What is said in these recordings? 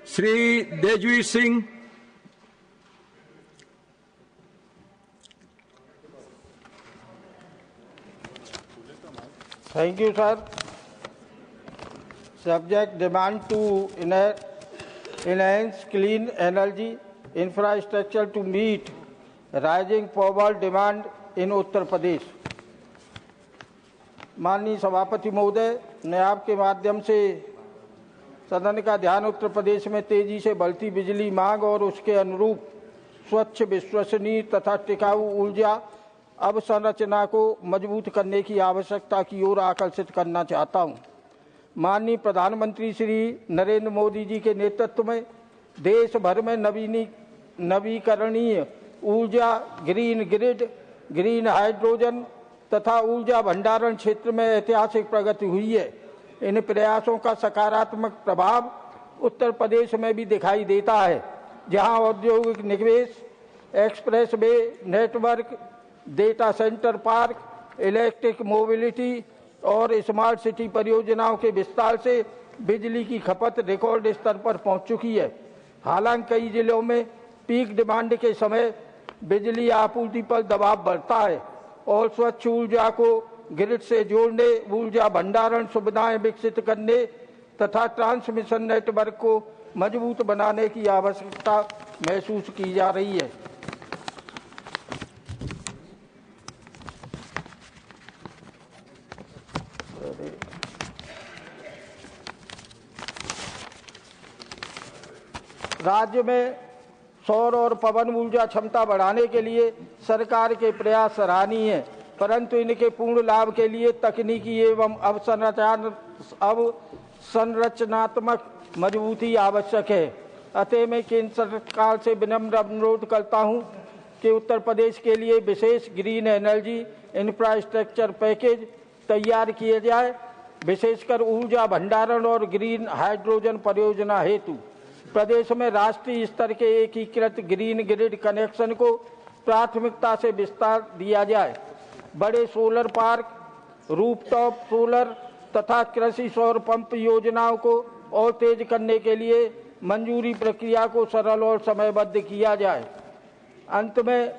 Sri Dejveer Singh. Thank you, sir. Subject: demand to enhance clean energy infrastructure to meet rising power demand in Uttar Pradesh. माननीय सभापति महोदय, मैं आपके माध्यम से सदन का ध्यान उत्तर प्रदेश में तेजी से बढ़ती बिजली मांग और उसके अनुरूप स्वच्छ, विश्वसनीय तथा टिकाऊ ऊर्जा अवसंरचना को मजबूत करने की आवश्यकता की ओर आकर्षित करना चाहता हूं। माननीय प्रधानमंत्री श्री नरेंद्र मोदी जी के नेतृत्व में देश भर में नवीकरणीय ऊर्जा, ग्रीन ग्रिड, ग्रीन हाइड्रोजन तथा ऊर्जा भंडारण क्षेत्र में ऐतिहासिक प्रगति हुई है। इन प्रयासों का सकारात्मक प्रभाव उत्तर प्रदेश में भी दिखाई देता है, जहां औद्योगिक निवेश, express way network, data centre park, electric mobility और स्मार्ट सिटी परियोजनाओं के विस्तार से बिजली की खपत रिकॉर्ड स्तर पर पहुंच चुकी है। हालांकि कई जिलों में पीक डिमांड के समय बिजली आपूर्ति पर दबाव बढ़ता है और स्वच्छ ऊर्जा को ग्रिड से जोड़ने, ऊर्जा भंडारण सुविधाएं विकसित करने तथा ट्रांसमिशन नेटवर्क को मजबूत बनाने की आवश्यकता महसूस की जा रही है। राज्य में सौर और पवन ऊर्जा क्षमता बढ़ाने के लिए सरकार के प्रयास सराहनीय हैं, परंतु इनके पूर्ण लाभ के लिए तकनीकी एवं अवसंरचनात्मक मजबूती आवश्यक है। अतः मैं केंद्र सरकार से विनम्र अनुरोध करता हूं कि उत्तर प्रदेश के लिए विशेष ग्रीन एनर्जी इंफ्रास्ट्रक्चर पैकेज तैयार किए जाए, विशेषकर ऊर्जा भंडारण और ग्रीन हाइड्रोजन परियोजना हेतु। प्रदेश में राष्ट्रीय स्तर के एकीकृत ग्रीन ग्रिड कनेक्शन को प्राथमिकता से विस्तार दिया जाए। बड़े सोलर पार्क, रूफटॉप सोलर तथा कृषि सौर पंप योजनाओं को और तेज करने के लिए मंजूरी प्रक्रिया को सरल और समयबद्ध किया जाए। अंत में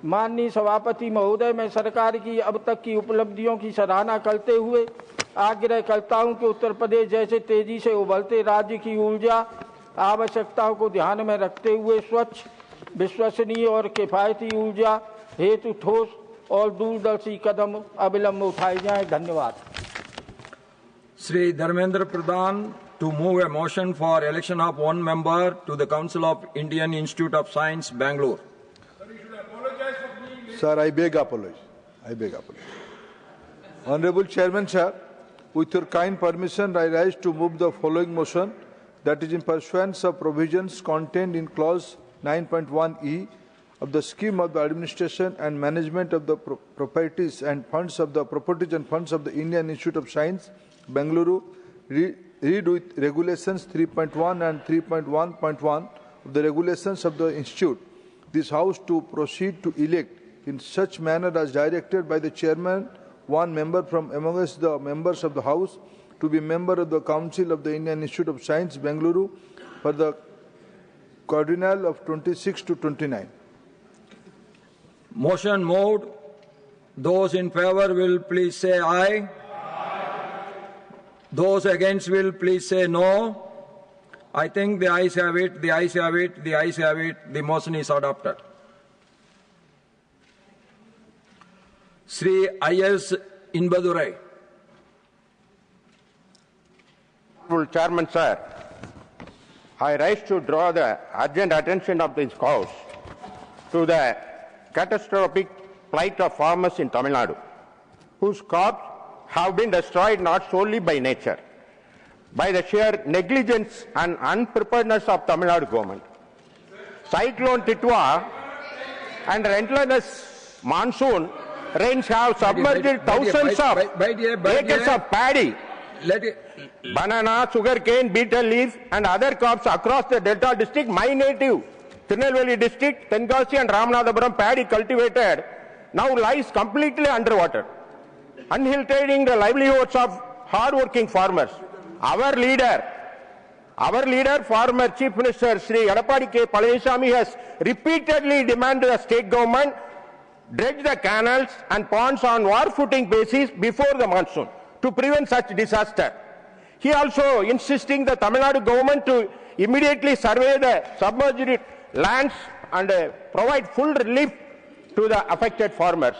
माननीय सभापति महोदय, मैं सरकार की अब तक की उपलब्धियों की सराहना करते हुए आग्रह करता हूं कि उत्तर प्रदेश जैसे तेजी से उभरते राज्य की ऊर्जा आवश्यकताओं को ध्यान में रखते हुए स्वच्छ, विश्वसनीय और किफायती ऊर्जा हेतु ठोस और दूरदर्शी कदम अविलंब उठाए जाएं। धन्यवाद। Sri Dharmendra Pradhan to move a motion for election of one member to the Council of Indian Institute of Science, Bangalore. Sir, I beg apology. Honorable Chairman, sir, with your kind permission, I rise to move the following motion, that is in pursuance of provisions contained in clause 9.1e of the scheme of the administration and management of the properties and funds of the Indian Institute of Science, Bengaluru, read with regulations 3.1 and 3.1.1 of the regulations of the Institute, this House to proceed to elect in such manner as directed by the Chairman one member from amongst the members of the House to be member of the Council of the Indian Institute of Science, Bengaluru, for the quadrennial of 26 to 29. Motion moved. Those in favor will please say aye. Those against will please say no. I think the ayes have it, the ayes have it, the ayes have it. The motion is adopted. Sri I.S. Inbadurai. Honorable Chairman, sir, I rise to draw the urgent attention of this House to the catastrophic plight of farmers in Tamil Nadu, whose crops have been destroyed not solely by nature, by the sheer negligence and unpreparedness of Tamil Nadu government. Cyclone Titwa and relentless monsoon rains have submerged thousands of acres of paddy, banana, sugarcane, betel leaf and other crops across the Delta district. My native Tirunelveli district, Tenkasi and Ramanathapuram paddy cultivated now lies completely underwater, unhilting the livelihoods of hard-working farmers. Our leader, Our leader, former Chief Minister Sri Edappadi K. Palaniswamy, has repeatedly demanded the state government dredge the canals and ponds on war footing basis before the monsoon to prevent such disaster. He also insisting the Tamil Nadu government to immediately survey the submerged lands and provide full relief to the affected farmers.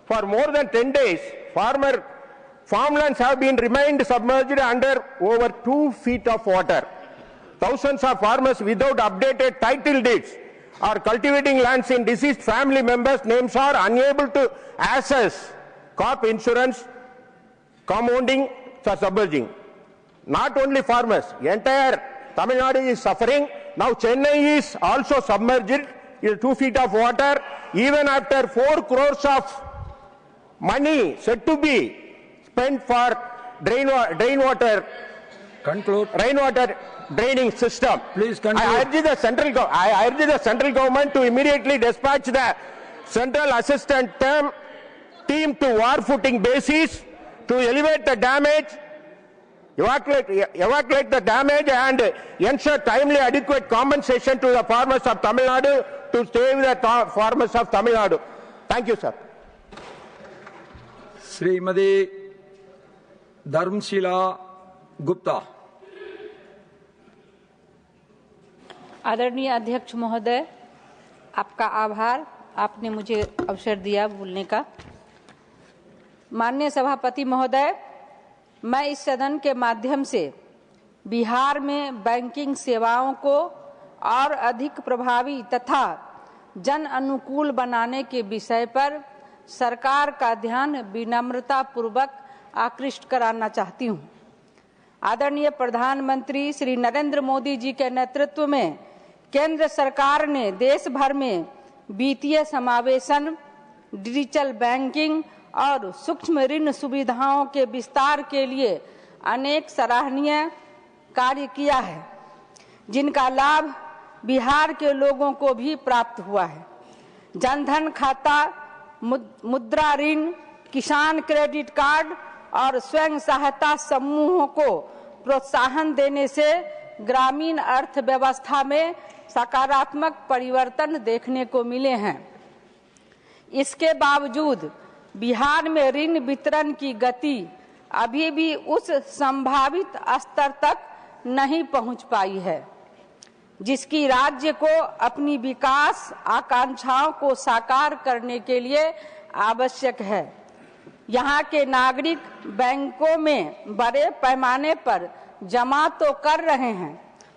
For more than 10 days, farmlands have been remained submerged under over 2 feet of water. Thousands of farmers without updated title deeds are cultivating lands in deceased family members' names are unable to access crop insurance, compounding for submerging. Not only farmers, entire Tamil Nadu is suffering. Now Chennai is also submerged in 2 feet of water, even after 4 crores of money said to be spent for rainwater draining system. Please conclude. I urge the central government to immediately dispatch the central assistant team to war footing basis to elevate the damage, evacuate the damage and ensure timely adequate compensation to the farmers of Tamil Nadu to save the farmers of Tamil Nadu. Thank you, sir. Shrimati Dharamshila Gupta. आदरणीय अध्यक्ष महोदय, आपका आभार, आपने मुझे अवसर दिया बोलने का। माननीय सभापति महोदय, मैं इस सदन के माध्यम से बिहार में बैंकिंग सेवाओं को और अधिक प्रभावी तथा जन अनुकूल बनाने के विषय पर सरकार का ध्यान विनम्रता पूर्वक आकृष्ट कराना चाहती हूँ। आदरणीय प्रधानमंत्री श्री नरेंद्र मोदी जी के नेतृत्व में केंद्र सरकार ने देश भर में वित्तीय समावेशन, डिजिटल बैंकिंग और सूक्ष्म ऋण सुविधाओं के विस्तार के लिए अनेक सराहनीय कार्य किया है, जिनका लाभ बिहार के लोगों को भी प्राप्त हुआ है। जनधन खाता, मुद्रा ऋण, किसान क्रेडिट कार्ड और स्वयं सहायता समूहों को प्रोत्साहन देने से ग्रामीण अर्थव्यवस्था में सकारात्मक परिवर्तन देखने को मिले हैं। इसके बावजूद बिहार में ऋण वितरण की गति अभी भी उस संभावित स्तर तक नहीं पहुंच पाई है, जिसकी राज्य को अपनी विकास आकांक्षाओं को साकार करने के लिए आवश्यक है। यहाँ के नागरिक बैंकों में बड़े पैमाने पर जमा तो कर रहे हैं,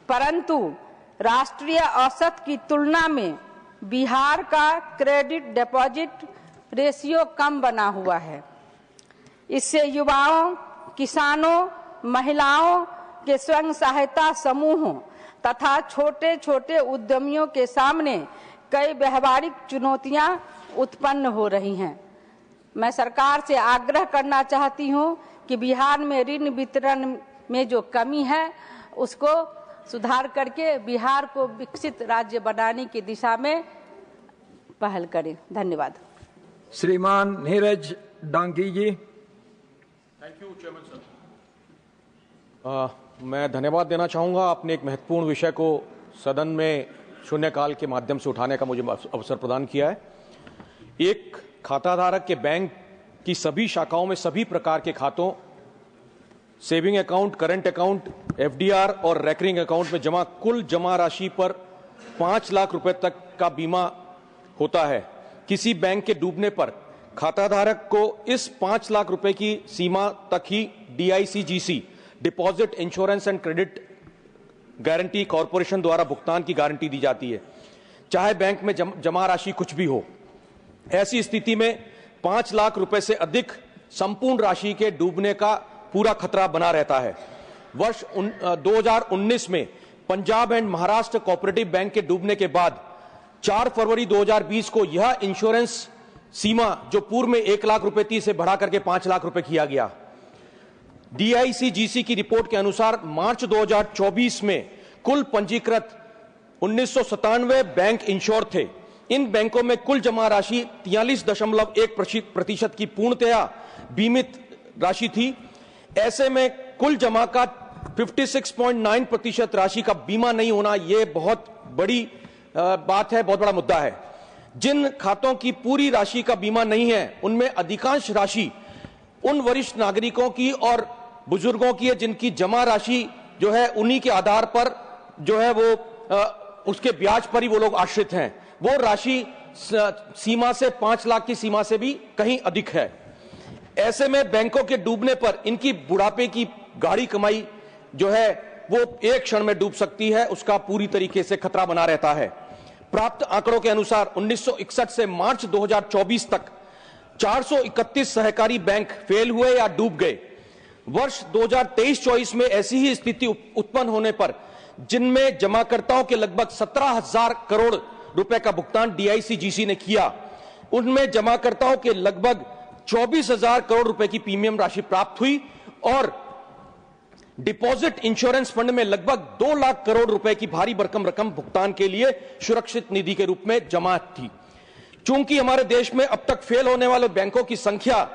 परंतु राष्ट्रीय औसत की तुलना में बिहार का क्रेडिट डिपॉजिट रेशियो कम बना हुआ है। इससे युवाओं, किसानों, महिलाओं के स्वयं सहायता समूहों तथा छोटे छोटे उद्यमियों के सामने कई व्यवहारिक चुनौतियां उत्पन्न हो रही हैं। मैं सरकार से आग्रह करना चाहती हूं कि बिहार में ऋण वितरण में जो कमी है उसको सुधार करके बिहार को विकसित राज्य बनाने की दिशा में पहल करें। धन्यवाद। श्रीमान Neeraj Dangi ji. Thank you chairman sir. मैं धन्यवाद देना चाहूँगा, आपने एक महत्वपूर्ण विषय को सदन में शून्यकाल के माध्यम से उठाने का मुझे अवसर प्रदान किया है। एक खाताधारक के बैंक की सभी शाखाओं में सभी प्रकार के खातों, saving account, current account, FDR और रेकरिंग अकाउंट में जमा कुल जमा राशि पर 5 लाख रुपए तक का बीमा होता है। किसी बैंक के डूबने पर खाताधारक को इस 5 लाख रुपए की सीमा तक ही DICGC deposit insurance and credit guarantee corporation द्वारा भुगतान की गारंटी दी जाती है, चाहे बैंक में जमा राशि कुछ भी हो। ऐसी स्थिति में 5 लाख रुपए से अधिक संपूर्ण राशि के डूबने का पूरा खतरा बना रहता है। वर्ष 2019 में Punjab and Maharashtra cooperative bank के डूबने के बाद 4 फरवरी 2020 को यह इंश्योरेंस सीमा जो पूर्व में 1 लाख रुपए थी से बढ़ा करके 5 लाख रुपए किया गया। DICGC की रिपोर्ट के अनुसार मार्च 2024 में कुल पंजीकृत 1997 बैंक इंश्योर थे। इन बैंकों में कुल जमा राशि 43.1% की पूर्णतया बीमित राशि थी। ऐसे में कुल जमा का 56.9% राशि का बीमा नहीं होना, यह बहुत बड़ी बात है, बहुत बड़ा मुद्दा है। जिन खातों की पूरी राशि का बीमा नहीं है, उनमें अधिकांश राशि उन वरिष्ठ नागरिकों की और बुजुर्गों की है जिनकी जमा राशि जो है उन्हीं के आधार पर जो है वो उसके ब्याज पर ही वो लोग आश्रित हैं। वो राशि सीमा से 5 लाख की सीमा से भी कहीं अधिक है। ऐसे में बैंकों के डूबने पर इनकी बुढ़ापे की गाढ़ी कमाई जो है वो एक क्षण में डूब सकती है, उसका पूरी तरीके से खतरा बना रहता है। प्राप्त आंकड़ों के अनुसार 1961 से मार्च 2024 तक 431 सहकारी बैंक फेल हुए या डूब गए। वर्ष 2023-24 में ऐसी ही स्थिति उत्पन्न होने पर जिनमें जमाकर्ताओं के लगभग 17,000 करोड़ रुपए का भुगतान डीआईसीजीसी ने किया, उनमें जमाकर्ताओं के लगभग 24,000 करोड़ रुपए की प्रीमियम राशि प्राप्त हुई और डिपॉजिट इंश्योरेंस फंड में लगभग 2 लाख करोड़ रुपए की भारी भरकम रकम भुगतान के लिए सुरक्षित निधि के रूप में जमा थी। चूंकि हमारे देश में अब तक फेल होने वाले बैंकों की संख्या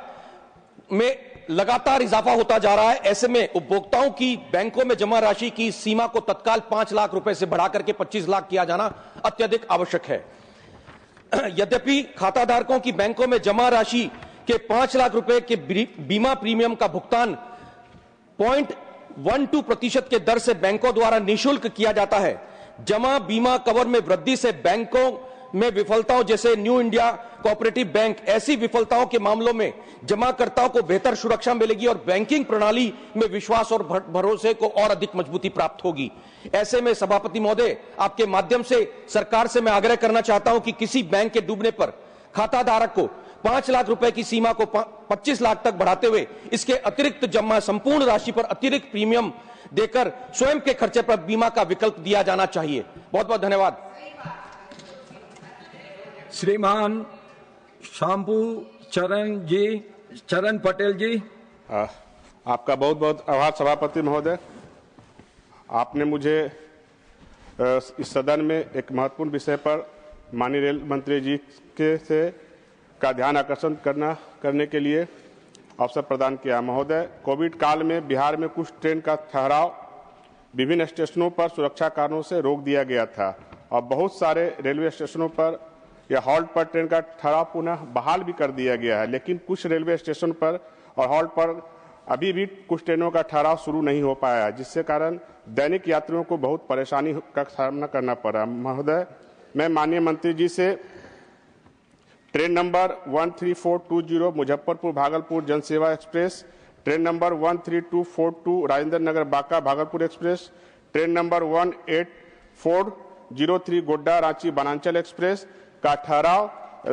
में लगातार इजाफा होता जा रहा है, ऐसे में उपभोक्ताओं की बैंकों में जमा राशि की सीमा को तत्काल 5 लाख रुपए से बढ़ाकर के 25 लाख किया जाना अत्यधिक आवश्यक है। यद्यपि खाताधारकों की बैंकों में जमा राशि के 5 लाख रुपए के बीमा प्रीमियम का भुगतान 0.12% के दर से बैंकों द्वारा निःशुल्क किया जाता है। जमा बीमा कवर में वृद्धि से बैंकों में विफलताओं जैसे न्यू इंडिया कोऑपरेटिव बैंक ऐसी विफलताओं के मामलों में जमाकर्ताओं को बेहतर सुरक्षा मिलेगी और बैंकिंग प्रणाली में विश्वास और भरोसे को और अधिक मजबूती प्राप्त होगी। ऐसे में सभापति महोदय, आपके माध्यम से सरकार से मैं आग्रह करना चाहता हूं कि किसी बैंक के डूबने पर खाताधारक को 5 लाख रुपए की सीमा को 25 लाख तक बढ़ाते हुए इसके अतिरिक्त जमा संपूर्ण राशि पर अतिरिक्त प्रीमियम देकर स्वयं के खर्चे पर बीमा का विकल्प दिया जाना चाहिए। बहुत बहुत धन्यवाद। श्रीमान शंभू चरण पटेल जी। आपका बहुत बहुत आभार सभापति महोदय। आपने मुझे इस सदन में एक महत्वपूर्ण विषय पर माननीय रेल मंत्री जी का ध्यान आकर्षण करने के लिए अवसर प्रदान किया। महोदय, कोविड काल में बिहार में कुछ ट्रेन का ठहराव विभिन्न स्टेशनों पर सुरक्षा कारणों से रोक दिया गया था और बहुत सारे रेलवे स्टेशनों पर या हॉल्ट पर ट्रेन का ठहराव पुनः बहाल भी कर दिया गया है, लेकिन कुछ रेलवे स्टेशन पर और हॉल्ट पर अभी भी कुछ ट्रेनों का ठहराव शुरू नहीं हो पाया है, जिससे कारण दैनिक यात्रियों को बहुत परेशानी का सामना करना पड़ा। महोदय, मैं माननीय मंत्री जी से train number 13420 Muzaffarpur Bhagalpur Janseva express, train number 13242 Rajendra Nagar Banka Bhagalpur express, train number 18403 Godda Ranchi Vananchal express का ठहराव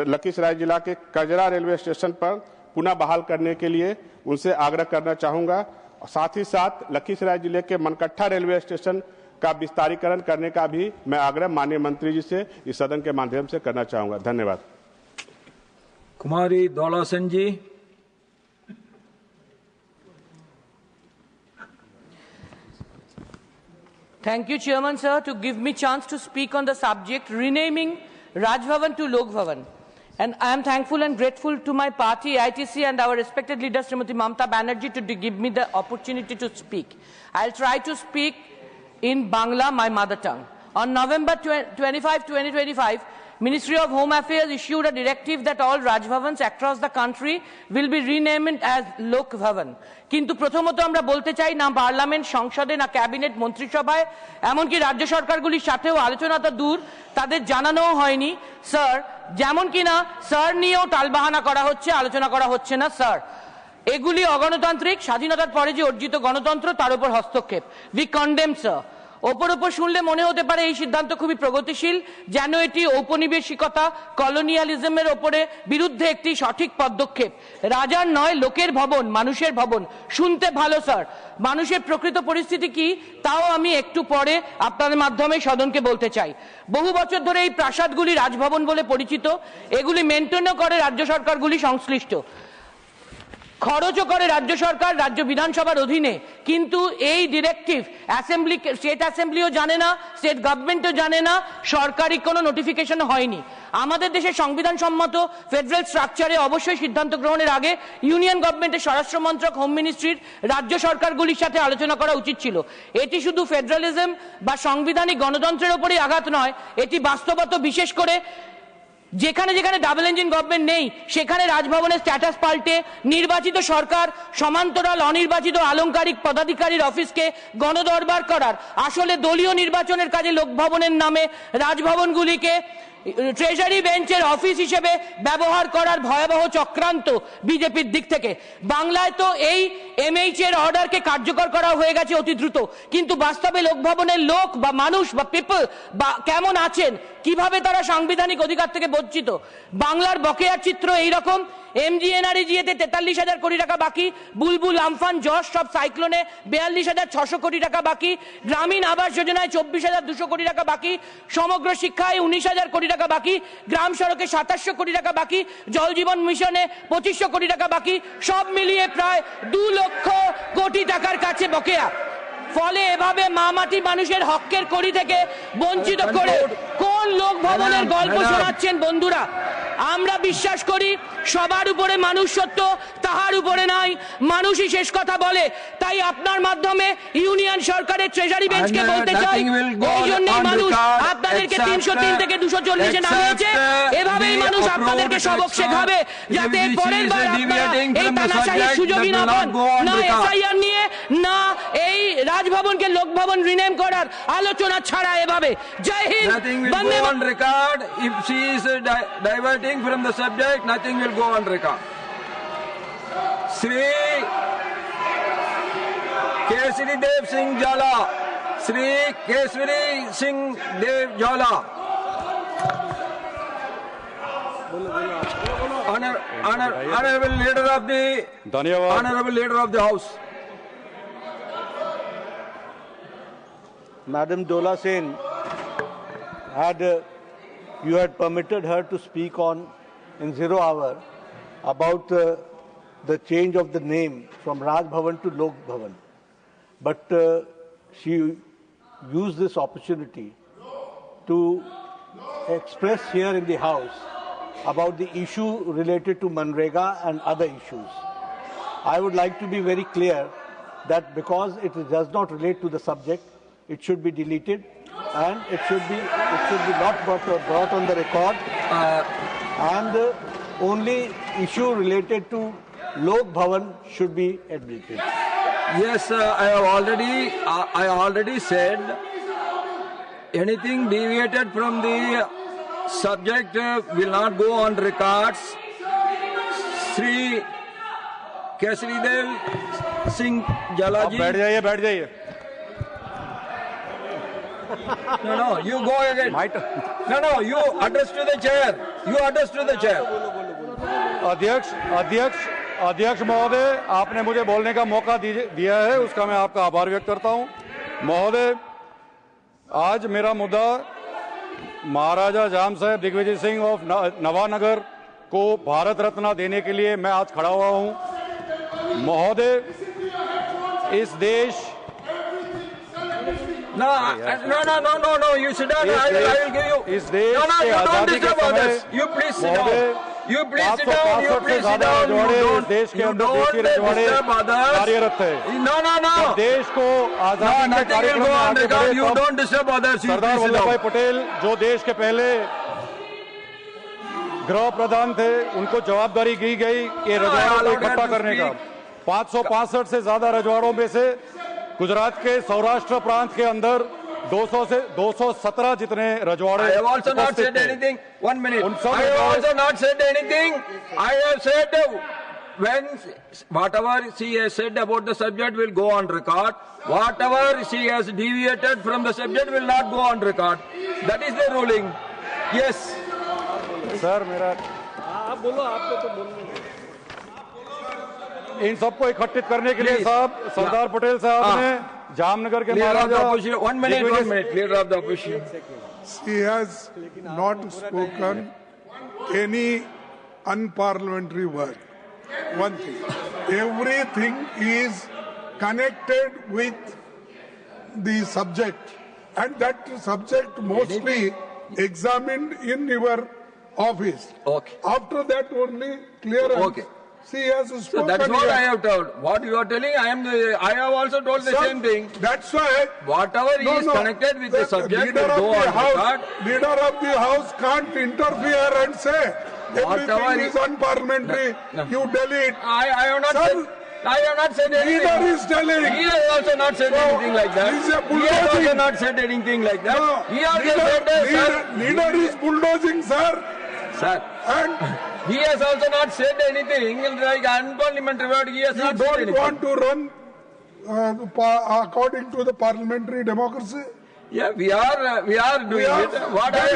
लखीसराय जिला के कजरा रेलवे स्टेशन पर पुनः बहाल करने के लिए उनसे आग्रह करना चाहूंगा। साथ ही साथ लखीसराय जिले के मनकट्ठा रेलवे स्टेशन का विस्तारीकरण करने का भी मैं आग्रह माननीय मंत्री जी से इस सदन के माध्यम से करना चाहूंगा। धन्यवाद। कुमारी दौला सेन जी। Thank you, Chairman, sir, to give me chance to speak on the subject renaming Raj Bhavan to Lok Bhavan. And I am thankful and grateful to my party, ITC, and our respected leader, Srimati Mamata Banerjee, to give me the opportunity to speak. I'll try to speak in Bangla, my mother tongue. On November 25, 2025, Ministry of Home Affairs issued a directive that all Raj Bhavans across the country will be renamed as Lok Bhavan. কিন্তু প্রথমত আমরা বলতে চাই না parliament সংসদে না cabinet মন্ত্রিসভায় এমনকি রাজ্য সরকারগুলির সাথেও আলোচনা তো দূর তাদের জানানোও হয়নি স্যার, যেমন কিনা স্যার নিয়েও টালবাহানা করা হচ্ছে, আলোচনা করা হচ্ছে না স্যার। এগুলি অগণতান্ত্রিক, স্বাধীনতার পরে যে অর্জিত গণতন্ত্র তার উপর হস্তক্ষেপ। We condemn sir. ওপর শুনলে মনে হতে পারে এই সিদ্ধান্ত খুবই প্রগতিশীল, যেন এটি ঔপনিবেশিকতা কলোনিয়ালিজমের ওপরে বিরুদ্ধে একটি সঠিক পদক্ষেপ। রাজার নয়, লোকের ভবন, মানুষের ভবন। শুনতে ভালো স্যার, মানুষের প্রকৃত পরিস্থিতি কি তাও আমি একটু পরে আপনাদের মাধ্যমে সদনকে বলতে চাই। বহু বছর ধরে এই প্রাসাদগুলি রাজভবন বলে পরিচিত, এগুলি মেনটেনও করে রাজ্য সরকারগুলি সংশ্লিষ্ট। খরচও করে রাজ্য সরকার রাজ্য বিধানসভার অধীনে, কিন্তু এই ডিরেক্টিভ স্টেট অ্যাসেম্বলিও জানে না, স্টেট গভর্নমেন্টও জানে না, সরকারি কোনো নোটিফিকেশন হয়নি। আমাদের দেশের সংবিধান সম্মত ফেডারেল স্ট্রাকচারে অবশ্যই সিদ্ধান্ত গ্রহণের আগে ইউনিয়ন গভর্নমেন্টের স্বরাষ্ট্র মন্ত্রক, হোম মিনিস্ট্রির রাজ্য সরকারগুলির সাথে আলোচনা করা উচিত ছিল। এটি শুধু ফেডারেলিজম বা সাংবিধানিক গণতন্ত্রের উপরেই আঘাত নয়, এটি বাস্তবত বিশেষ করে যেখানে যেখানে ডাবল ইঞ্জিন গভর্নমেন্ট নেই সেখানে রাজভবনের স্ট্যাটাস পাল্টে নির্বাচিত সরকার সমান্তরাল অনির্বাচিত আলংকারিক পদাধিকারীর অফিসকে গণদরবার করার, আসলে দলীয় নির্বাচনের কাজে লোকভবনের নামে রাজভবনগুলিকে ট্রেজারি বেঞ্চের অফিস হিসেবে ব্যবহার করার ভয়াবহ চক্রান্ত বিজেপির দিক থেকে। বাংলায় তো এই এমএইচ এর অর্ডারকে কার্যকর করা হয়ে গেছে অতি দ্রুত, কিন্তু বাস্তবে লোকভবনের লোক বা মানুষ বা পিপল বা কেমন আছেন, কিভাবে তারা সাংবিধানিক অধিকার থেকে বঞ্চিত। বাংলার বকেয়ার চিত্র এইরকম: এমজিএনআরইজিএতে 43,000 কোটি টাকা বাকি, বুলবুল, আমফান, যশ সব সাইক্লোনে 42,600 কোটি টাকা বাকি, গ্রামীণ আবাস যোজনায় 24,200 কোটি টাকা বাকি, সমগ্র শিক্ষায় 19,000 কোটি টাকা বাকি, গ্রাম সড়কে 2700 কোটি টাকা বাকি, জল জীবন মিশনে 2500 কোটি টাকা বাকি, সব মিলিয়ে প্রায় 2 লক্ষ কোটি টাকার কাছে বকেয়া। ফলে এভাবে মামাটি মানুষের হকের কড়ি থেকে বঞ্চিত করে কোন লোক ভবনের গল্প শোনাচ্ছেন বন্ধুরা? আমরা বিশ্বাস করি সবার উপরে মানুষ সত্য, তাহার উপরে নাই, মানুষই শেষ কথা বলে। তাই আপনার মাধ্যমে ইউনিয়ন সরকারের ট্রেজারি বেঞ্চকে বলতে চাই, এই জন্যই মানুষ আপনাদেরকে 303 থেকে 240-এ নামিয়েছে। এভাবেই মানুষ আপনাদেরকে সবক শেখাবে, যাতে পরের বার আপনারা এই তানাশাহির সুযোগই না পান, না এসআইআর নিয়ে, না এই রাজভবনকে লোকভবন রিনেম করার আলোচনা ছাড়া। এভাবে জয় হিন্দ, বন্দে on record. If she is diverting from the subject, nothing will go on record. Sri Kesari Dev Singh Jala, Sri Kesari Singh Dev Jala. Honorable leader of the House. Madam Dola Sen, you had permitted her to speak on in 0 hour about the change of the name from Raj Bhavan to Lok Bhavan, but she used this opportunity to express here in the House about the issue related to Manrega and other issues. I would like to be very clear that because it does not relate to the subject, it should be deleted and it should be not brought on the record, and the only issue related to Lok Bhavan should be admitted. Yes, I already said anything deviated from the subject will not go on records. Sri Kesari Dev Singh Jala ji. बैठ जाइए. No, you go ahead. No, you address to the chair. अध्यक्ष महोदय, आपने मुझे बोलने का मौका दिया है, उसका मैं आपका आभार व्यक्त करता हूं। महोदय, आज मेरा मुद्दा महाराजा जाम साहेब दिग्विजय सिंह ऑफ नवानगर को भारत रत्न देने के लिए मैं आज खड़ा हुआ हूं। महोदय, इस देश No, you sit down. I will give you. इस देश No, के you don't आजादी के disturb समय others. You please sit down. You please sit down. You please sit down. इस देश के अंदर देशी रजवाड़े कार्यरत है। No. जब देश को आजादी के कार्यक्रम में आगे बढ़े, You don't disturb others. You Sardar please sit Vallabh भाई down. पटेल जो देश के पहले गृह प्रधान थे, उनको जवाबदारी दी गई कि रजवाड़ों को इकट्ठा करने का। 565 से ज्यादा रजवाड़ों में से गुजरात के सौराष्ट्र प्रांत के अंदर 217 जितने रजवाड़े। I have also not said anything. 1 minute. I have also not said anything. I have said when whatever she has said about the subject will go on record. Whatever she has deviated from the subject will not go on record. That is the ruling. Yes. Sir मेरा आप बोलो, आपको तो बोलना। इन सबको इकट्ठित करने के लिए साहब सरदार पटेल साहब ने जामनगर के महाराजा। 1 minute. Leader of the opposition. She has not spoken any unparliamentary word. One thing. everything is connected with the subject, and that subject mostly examined in your office. Okay. After that only clearance. Okay. She has So spoken that's what here. I have told. What you are telling, I have also told the Sir, same thing. That's why. Whatever is connected with the subject leader will of go the on house, record. leader of the house can't interfere and say Whatever everything is- is unparliamentary. No. You delete. I have not Sir, said. I have not said anything. leader is telling. He has also not said No, anything like that. he's a He has also bulldozing. not said anything like that. No, He also said that, leader is bulldozing, sir. sir, And he has also not said anything like unparliamentary word. He has you not said don't anything. want to run according to the parliamentary democracy. Yeah, we are doing it. What I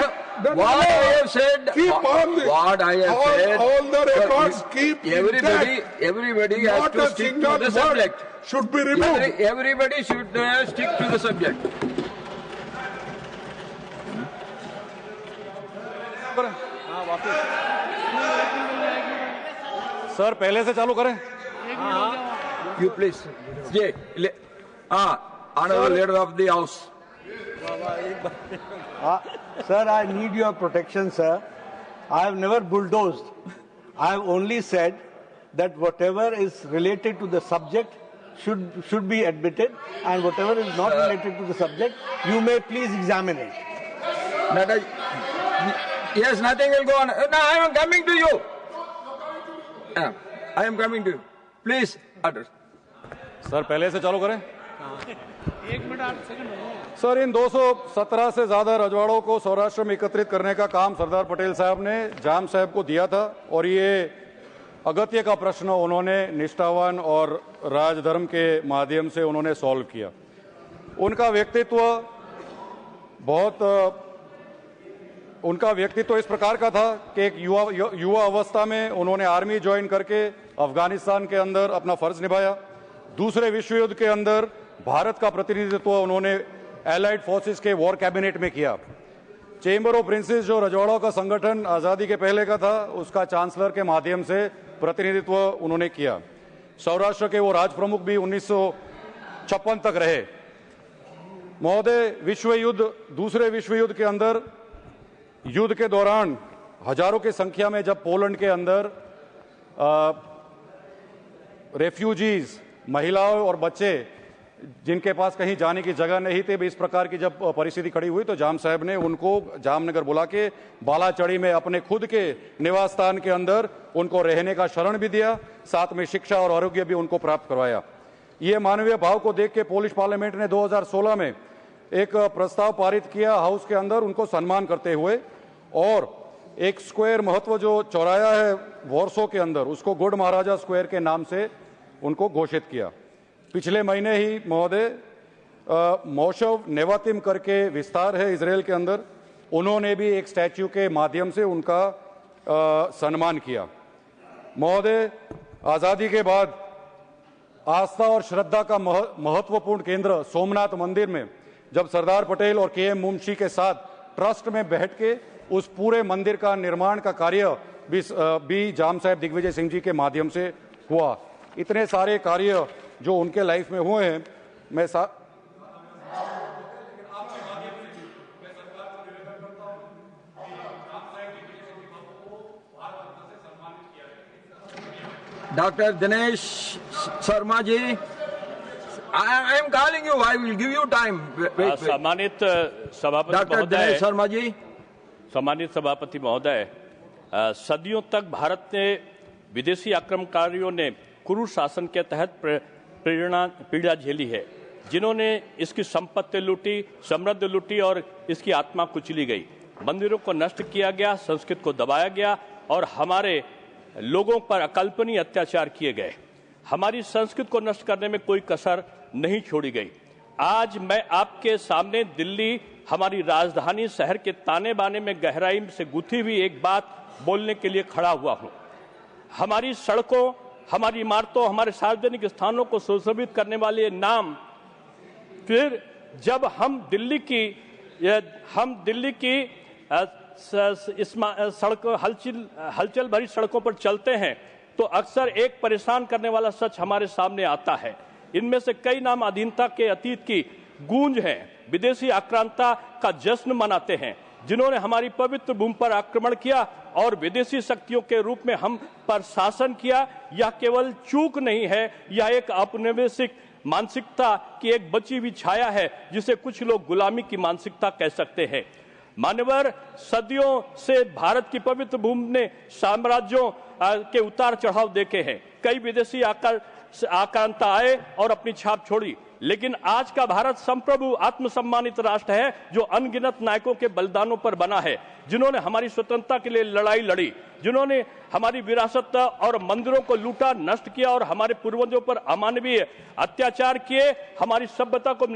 have said. Keep on the, What I have said. all the records keep Everybody has Not to a stick to single the word subject. should be removed. Everybody should stick to the subject. Sir पहले से चालू करें। You please. Honorable leader of the house. Sir, I need your protection, sir. I have never bulldozed. I have only said that whatever is related to the subject should be admitted, and whatever is not related to the subject, you may please examine it. Yes, nothing will go on. No, I am coming to you. I am coming to you. Please, utter. Sir पहले से चालू करें। Sir इन 217 से ज्यादा रजवाड़ों को सौराष्ट्र में एकत्रित करने का काम सरदार पटेल साहब ने जाम साहब को दिया था, और ये अगत्य का प्रश्न उन्होंने निष्ठावान और राजधर्म के माध्यम से उन्होंने सॉल्व किया। उनका व्यक्तित्व इस प्रकार का था कि एक युवा अवस्था में उन्होंने आर्मी ज्वाइन करके अफगानिस्तान के अंदर अपना फर्ज निभाया। दूसरे विश्व युद्ध के अंदर भारत का प्रतिनिधित्व उन्होंने एलाइड फोर्सेस के वॉर कैबिनेट में किया। चेंबर ऑफ प्रिंसेस जो रजवाड़ों का संगठन आज़ादी के पहले का था, उसका चांसलर के माध्यम से प्रतिनिधित्व उन्होंने किया। सौराष्ट्र के वो राज प्रमुख भी 1956 तक रहे। महोदय, दूसरे विश्व युद्ध के अंदर युद्ध के दौरान हजारों की संख्या में जब पोलैंड के अंदर रेफ्यूजीज, महिलाओं और बच्चे जिनके पास कहीं जाने की जगह नहीं थे, इस प्रकार की जब परिस्थिति खड़ी हुई तो जाम साहब ने उनको जामनगर बुला के बालाचड़ी में अपने खुद के निवास स्थान के अंदर उनको रहने का शरण भी दिया, साथ में शिक्षा और आरोग्य भी उनको प्राप्त करवाया। ये मानवीय भाव को देख के पोलिश पार्लियामेंट ने 2016 में एक प्रस्ताव पारित किया हाउस के अंदर उनको सम्मान करते हुए, और एक स्क्वायर महत्व जो चौराया है वॉर्सो के अंदर, उसको गुड महाराजा स्क्वायर के नाम से उनको घोषित किया। पिछले महीने ही महोदय मोशव नेवातिम करके विस्तार है इजराइल के अंदर, उन्होंने भी एक स्टैच्यू के माध्यम से उनका सम्मान किया। महोदय, आज़ादी के बाद आस्था और श्रद्धा का महत्वपूर्ण केंद्र सोमनाथ मंदिर में जब सरदार पटेल और के.एम. मुंशी के साथ ट्रस्ट में बैठ के उस पूरे मंदिर का निर्माण का कार्य भी जाम साहब दिग्विजय सिंह जी के माध्यम से हुआ। इतने सारे कार्य जो उनके लाइफ में हुए हैं, मैं Dr. Dinesh Sharma ji, I am calling you. I will give you time. Wait. सम्मानित सभापति Dr. महोदय, Dinesh Sharma ji. सम्मानित सभापति महोदय, सदियों तक भारत ने विदेशी आक्रमणकारियों ने क्रूर शासन के तहत पीड़ा झेली है, जिन्होंने इसकी संपत्ति लूटी, समृद्धि लूटी और इसकी आत्मा कुचली गई। मंदिरों को नष्ट किया गया, संस्कृत को दबाया गया और हमारे लोगों पर अकल्पनीय अत्याचार किए गए। हमारी संस्कृति को नष्ट करने में कोई कसर नहीं छोड़ी गई। आज मैं आपके सामने दिल्ली, हमारी राजधानी शहर के ताने बाने में गहराई से गुथी हुई एक बात बोलने के लिए खड़ा हुआ हूं। हमारी सड़कों, हमारी इमारतों, हमारे सार्वजनिक स्थानों को सुशोभित करने वाले नाम, फिर जब हम दिल्ली की सड़क हलचल भरी सड़कों पर चलते हैं तो अक्सर एक परेशान करने वाला सच हमारे सामने आता है। इनमें से कई नाम अधीनता के अतीत की गूंज हैं, विदेशी आक्रांता का जश्न मनाते हैं, जिन्होंने हमारी पवित्र भूमि पर आक्रमण किया और विदेशी शक्तियों के रूप में हम पर शासन किया। यह केवल चूक नहीं है, यह एक औपनिवेशिक मानसिकता की एक बची हुई छाया है, जिसे कुछ लोग गुलामी की मानसिकता कह सकते हैं। मान्यवर, सदियों से भारत की पवित्र भूमि ने साम्राज्यों के उतार चढ़ाव देखे हैं। कई विदेशी आक्रांता आए और अपनी छाप छोड़ी, लेकिन आज का भारत संप्रभु आत्मसम्मानित राष्ट्र है, जो अनगिनत नायकों के बलिदानों पर बना है, जिन्होंने हमारी स्वतंत्रता के लिए लड़ाई लड़ी, जिन्होंने हमारी विरासत और मंदिरों को लूटा, नष्ट किया और हमारे पूर्वजों पर अमानवीय अत्याचार किए, हमारी सभ्यता को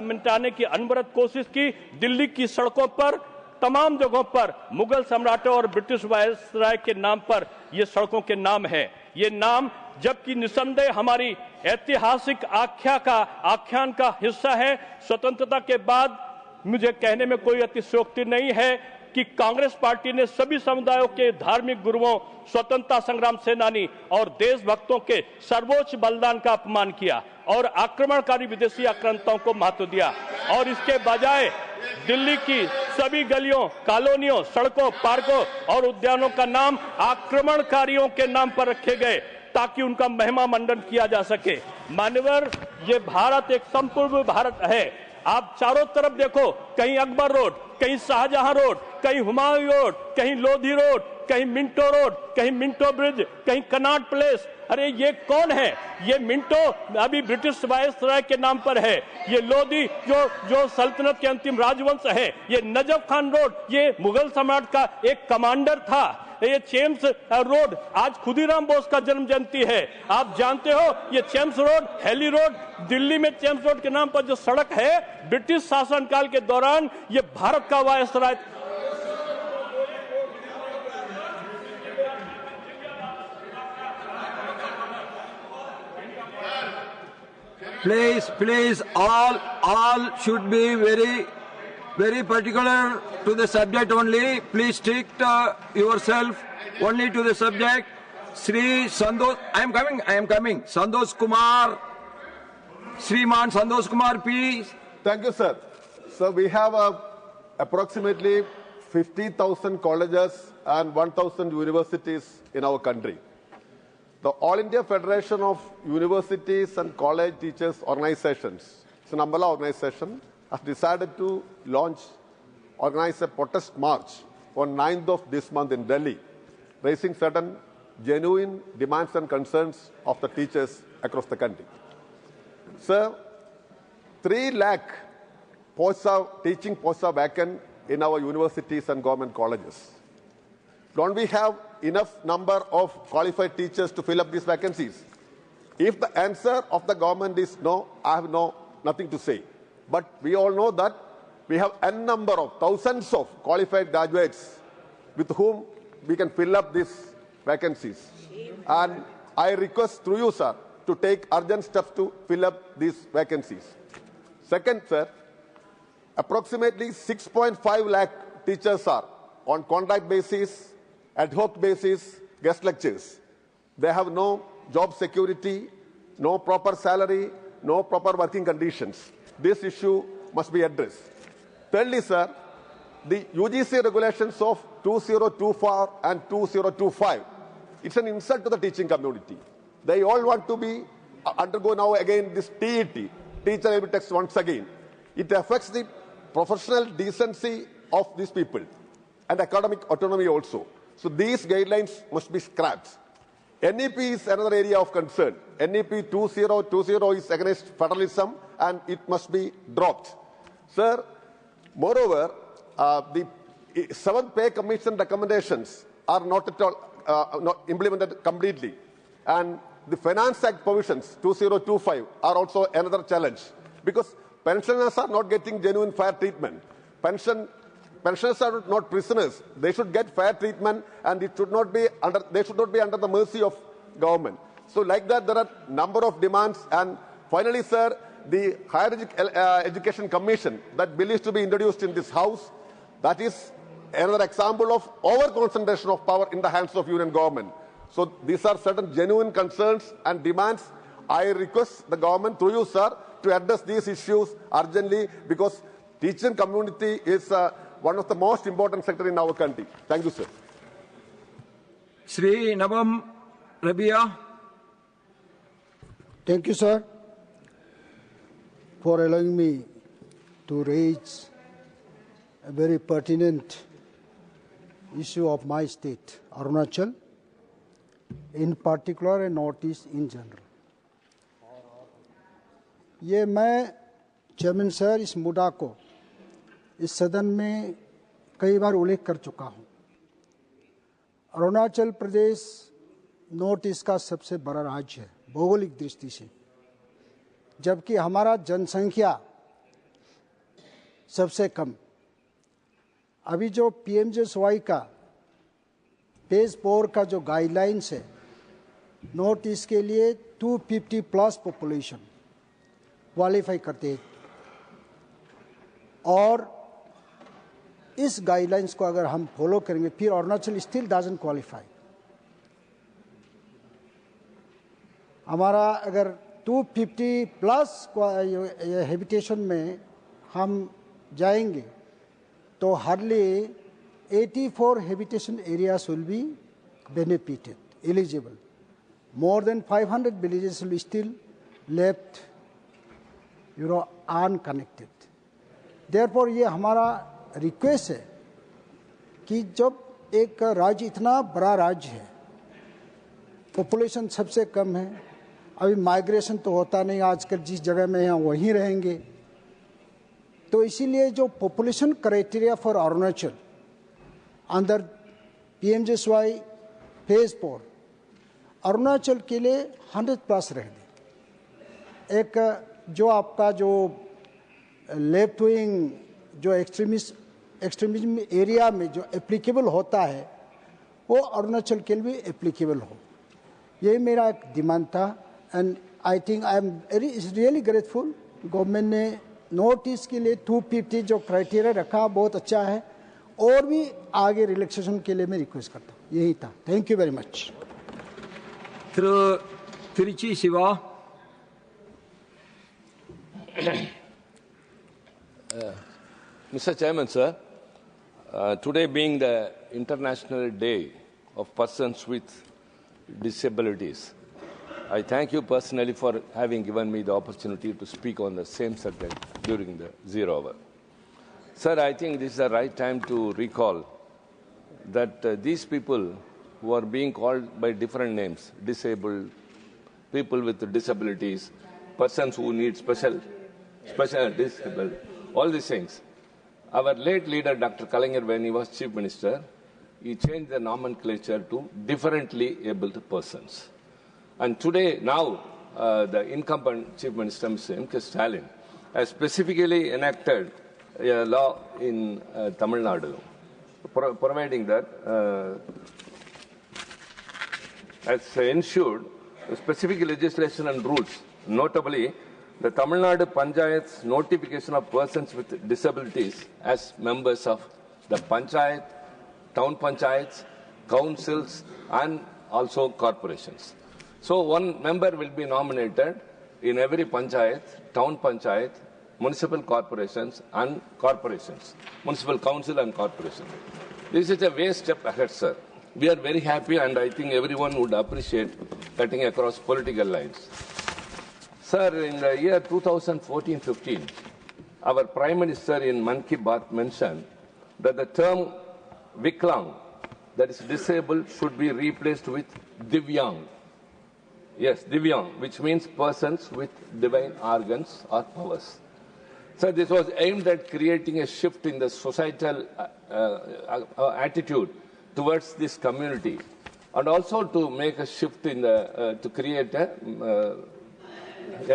मिटाने की अनवरत कोशिश की। दिल्ली की सड़कों पर, तमाम जगहों पर मुगल सम्राटों और ब्रिटिश वायसराय के नाम पर ये सड़कों के नाम है। ये नाम जबकि निसंदेह हमारी ऐतिहासिक आख्यान का हिस्सा है। स्वतंत्रता के बाद मुझे कहने में कोई अतिशयोक्ति नहीं है कि कांग्रेस पार्टी ने सभी समुदायों के धार्मिक गुरुओं, स्वतंत्रता संग्राम सेनानी और देशभक्तों के सर्वोच्च बलिदान का अपमान किया और आक्रमणकारी विदेशी आक्रांताओं को महत्व दिया, और इसके बजाय दिल्ली की सभी गलियों, कॉलोनियों, सड़कों, पार्कों और उद्यानों का नाम आक्रमणकारियों के नाम पर रखे गए ताकि उनका महिमा मंडन किया जा सके। मान्यवर, ये भारत एक संपूर्ण भारत है। आप चारों तरफ देखो, कहीं अकबर रोड, कहीं शाहजहां रोड, कहीं हुमायूं रोड, कहीं लोधी रोड, कहीं मिंटो रोड, कहीं मिंटो ब्रिज, कहीं कनॉट प्लेस। अरे ये कौन है? ये मिंटो अभी ब्रिटिश वायसराय के नाम पर है। ये लोधी जो सल्तनत के अंतिम राजवंश है। ये नजफ खान रोड, ये मुगल सम्राट का एक कमांडर था। ये चेम्स रोड, आज खुदीराम बोस का जन्म जयंती है, आप जानते हो। ये चेम्स रोड, हेली रोड, दिल्ली में चेम्स रोड के नाम पर जो सड़क है, ब्रिटिश शासनकाल के दौरान ये भारत का viceroy. Please, all should be very particular to the subject only. Please stick yourself only to the subject. Sri Sandosh, I am coming. Sandosh Kumar, Sriman Sandosh Kumar, please. Thank you, sir. So we have approximately 50,000 colleges and 1,000 universities in our country. The All India Federation of Universities and College Teachers Organizations, it's an umbrella organization, has decided to organize a protest march on 9th of this month in Delhi, raising certain genuine demands and concerns of the teachers across the country. Sir, 3 lakh teaching posts are vacant in our universities and government colleges. Don't we have enough number of qualified teachers to fill up these vacancies? If the answer of the government is no, I have nothing to say. But we all know that we have n number of thousands of qualified graduates with whom we can fill up these vacancies. And I request through you, sir, to take urgent steps to fill up these vacancies. Second, sir, approximately 6.5 lakh teachers are on contract basis, ad hoc basis, guest lectures. They have no job security, no proper salary, no proper working conditions. This issue must be addressed. Thirdly, sir, the UGC regulations of 2024 and 2025, it's an insult to the teaching community. They all want to undergo now again this TET, teacher able text once again. It affects the professional decency of these people and academic autonomy also. So these guidelines must be scrapped. NEP is another area of concern. NEP 2020 is against federalism and it must be dropped. Sir, moreover, the 7th Pay Commission recommendations are not at all not implemented completely. And the Finance Act provisions 2025 are also another challenge because pensioners are not getting genuine fair treatment. Pensioners are not prisoners. They should get fair treatment and they should not be under the mercy of government. So like that, there are number of demands. And finally, sir, the Higher Education Commission, that bill is to be introduced in this House. That is another example of over-concentration of power in the hands of union government. So these are certain genuine concerns and demands. I request the government, through you, sir, to address these issues urgently, because teaching community is one of the most important sectors in our country. Thank you, sir. Shri Navam Rabia. Thank you, sir, for allowing me to raise a very pertinent issue of my state, Arunachal, in particular and Northeast in general. ये मैं chairman sir इस मुद्दा को इस सदन में कई बार उल्लेख कर चुका हूं। अरुणाचल प्रदेश नॉर्थ ईस्ट का सबसे बड़ा राज्य है भौगोलिक दृष्टि से, जबकि हमारा जनसंख्या सबसे कम। अभी जो पीएमजेएसवाई का फेज 4 का जो गाइडलाइंस है नॉर्थ ईस्ट के लिए 250 प्लस पॉपुलेशन क्वालिफाई करते हैं, और इस गाइडलाइंस को अगर हम फॉलो करेंगे फिर अरुणाचल स्टिल डजंट क्वालिफाई। हमारा अगर 250 प्लस हैबिटेशन में हम जाएंगे तो hardly 84 habitation areas will be benefited, eligible. More than 500 villages will still left, unconnected. Therefore, ये हमारा रिक्वेस्ट है कि जब एक राज्य इतना बड़ा राज्य है, पॉपुलेशन सबसे कम है, अभी माइग्रेशन तो होता नहीं, आजकल जिस जगह में हैं वहीं रहेंगे, तो इसीलिए जो पॉपुलेशन क्राइटेरिया फॉर अरुणाचल अंदर पीएमजेएसवाई फेज 4 अरुणाचल के लिए 100+ रह दे। एक जो आपका जो लेफ्ट विंग जो एक्सट्रीमिज्म एरिया में जो एप्लीकेबल होता है वो अरुणाचल के लिए भी एप्लीकेबल हो, ये मेरा एक डिमांड था। And I think I am really grateful, government ने नॉर्थ ईस्ट के लिए 250 जो क्राइटेरिया रखा बहुत अच्छा है, और भी आगे रिलैक्सेशन के लिए मैं रिक्वेस्ट करता हूँ। यही था, thank you very much. Trichy Siva. Mr. Chairman, sir, today being the International Day of Persons with Disabilities, I thank you personally for having given me the opportunity to speak on the same subject during the 0 hour. Sir, I think this is the right time to recall that these people who are being called by different names, disabled, people with disabilities, persons who need special disabled, all these things. Our late leader, Dr. Kalaignar, when he was Chief Minister, he changed the nomenclature to differently abled persons. And today, now, the incumbent Chief Minister, Mr. M.K. Stalin, has specifically enacted a law in Tamil Nadu, providing that has ensured specific legislation and rules, notably the Tamil Nadu Panchayat's notification of persons with disabilities as members of the Panchayat, town panchayats, councils, and also corporations. So one member will be nominated in every panchayat, town panchayat, municipal corporations, and corporations, municipal council and corporation. This is a way step ahead, sir. We are very happy, and I think everyone would appreciate cutting across political lines. Sir, in the year 2014-15, our Prime Minister in Man Ki Baat mentioned that the term Viklang, that is disabled, should be replaced with Divyang. Yes, Divyang, which means persons with divine organs or powers. So this was aimed at creating a shift in the societal attitude towards this community, and also to make a shift in the to create a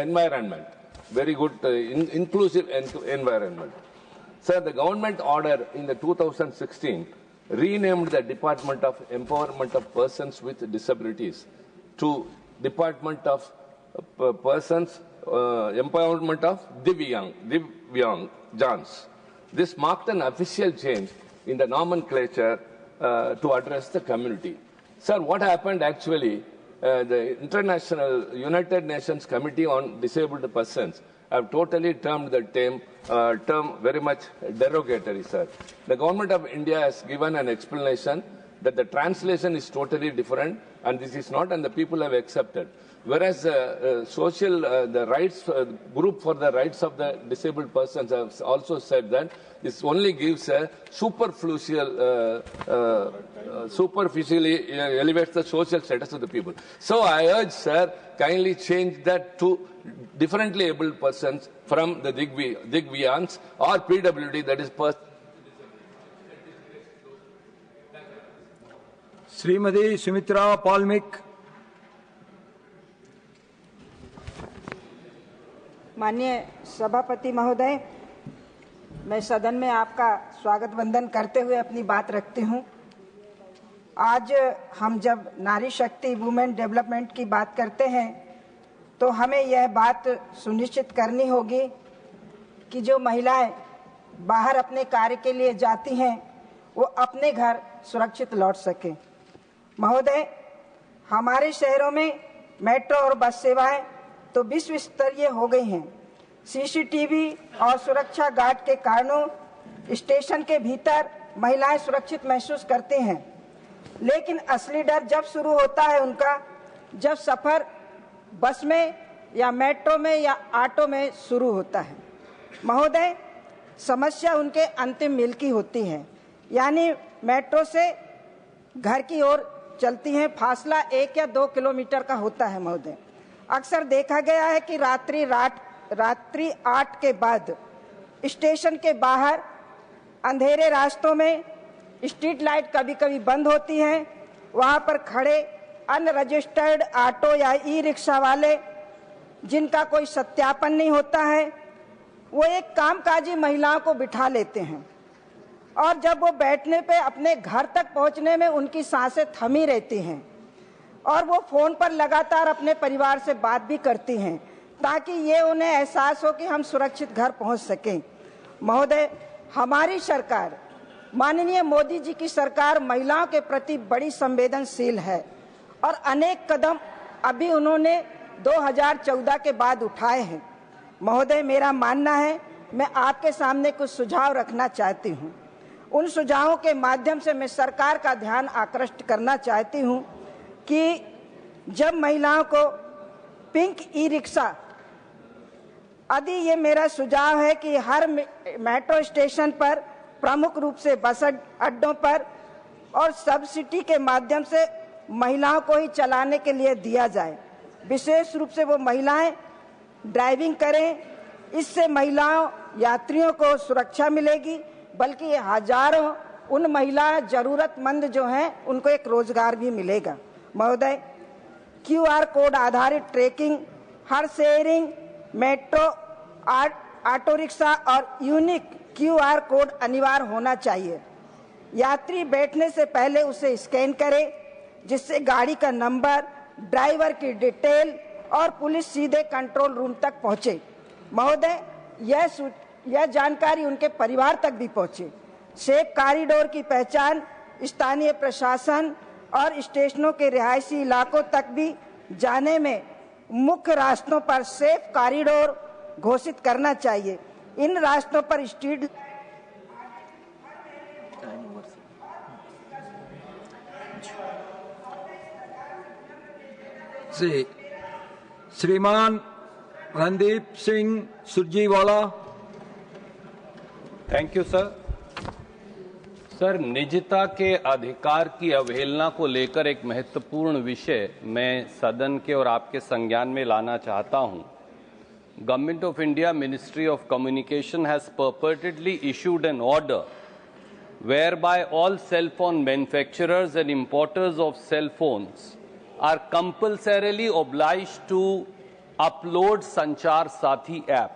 environment, very good inclusive environment. Sir, the government order in the 2016 renamed the Department of Empowerment of Persons with Disabilities to Department of Persons Empowerment of Divyang Jans. This marked an official change in the nomenclature to address the community. Sir, what happened actually, the International United Nations Committee on Disabled Persons have totally termed the term very much derogatory, sir. The government of India has given an explanation that the translation is totally different and this is not, and the people have accepted. Whereas the rights group for the rights of the disabled persons have also said that this only gives a superficially elevates the social status of the people. So I urge, sir, kindly change that to differently abled persons from the Digvyans or PWD, that is Srimati Sumitra Palmik. माननीय सभापति महोदय, मैं सदन में आपका स्वागत वंदन करते हुए अपनी बात रखती हूं। आज हम जब नारी शक्ति वुमेन डेवलपमेंट की बात करते हैं तो हमें यह बात सुनिश्चित करनी होगी कि जो महिलाएं बाहर अपने कार्य के लिए जाती हैं वो अपने घर सुरक्षित लौट सकें। महोदय, हमारे शहरों में मेट्रो और बस सेवाएं तो विश्व स्तरीय हो गई हैं। सीसीटीवी और सुरक्षा गार्ड के कारणों स्टेशन के भीतर महिलाएं सुरक्षित महसूस करती हैं, लेकिन असली डर जब शुरू होता है उनका, जब सफर बस में या मेट्रो में या ऑटो में शुरू होता है। महोदय, समस्या उनके अंतिम मील की होती है, यानी मेट्रो से घर की ओर चलती हैं, फासला 1 या 2 किलोमीटर का होता है। महोदय, अक्सर देखा गया है कि रात्रि 8 के बाद स्टेशन के बाहर अंधेरे रास्तों में स्ट्रीट लाइट कभी कभी बंद होती हैं। वहां पर खड़े अनरजिस्टर्ड ऑटो या ई रिक्शा वाले जिनका कोई सत्यापन नहीं होता है, वो एक कामकाजी महिलाओं को बिठा लेते हैं और जब वो बैठने पे अपने घर तक पहुंचने में उनकी सांसें थमी रहती हैं और वो फोन पर लगातार अपने परिवार से बात भी करती हैं ताकि ये उन्हें एहसास हो कि हम सुरक्षित घर पहुंच सकें। महोदय, हमारी सरकार, माननीय मोदी जी की सरकार महिलाओं के प्रति बड़ी संवेदनशील है और अनेक कदम अभी उन्होंने 2014 के बाद उठाए हैं। महोदय, मेरा मानना है, मैं आपके सामने कुछ सुझाव रखना चाहती हूं। उन सुझावों के माध्यम से मैं सरकार का ध्यान आकृष्ट करना चाहती हूं कि जब महिलाओं को पिंक ई रिक्शा आदि, ये मेरा सुझाव है कि हर मेट्रो स्टेशन पर, प्रमुख रूप से बस अड्डों पर और सब सिटी के माध्यम से महिलाओं को ही चलाने के लिए दिया जाए। विशेष रूप से वो महिलाएं ड्राइविंग करें, इससे महिलाओं यात्रियों को सुरक्षा मिलेगी, बल्कि हजारों उन महिला जरूरतमंद जो हैं उनको एक रोजगार भी मिलेगा। महोदय, QR कोड आधारित ट्रैकिंग, हर शेयरिंग, मेट्रो, ऑटो रिक्शा और यूनिक QR कोड अनिवार्य होना चाहिए। यात्री बैठने से पहले उसे स्कैन करे, जिससे गाड़ी का नंबर, ड्राइवर की डिटेल और पुलिस सीधे कंट्रोल रूम तक पहुंचे। महोदय, यह जानकारी उनके परिवार तक भी पहुंचे। सेफ कॉरिडोर की पहचान स्थानीय प्रशासन और स्टेशनों के रिहायशी इलाकों तक भी जाने में मुख्य रास्तों पर सेफ कॉरिडोर घोषित करना चाहिए। इन रास्तों पर स्ट्रीट श्रीमान Randeep Singh Surjewala. Thank you sir. Sir, निजता के अधिकार की अवहेलना को लेकर एक महत्वपूर्ण विषय मैं सदन के और आपके संज्ञान में लाना चाहता हूं। Government of India, ministry of communication has purportedly issued an order whereby all cell phone manufacturers and importers of cell phones are compulsorily obliged to upload Sanchar Sathi app.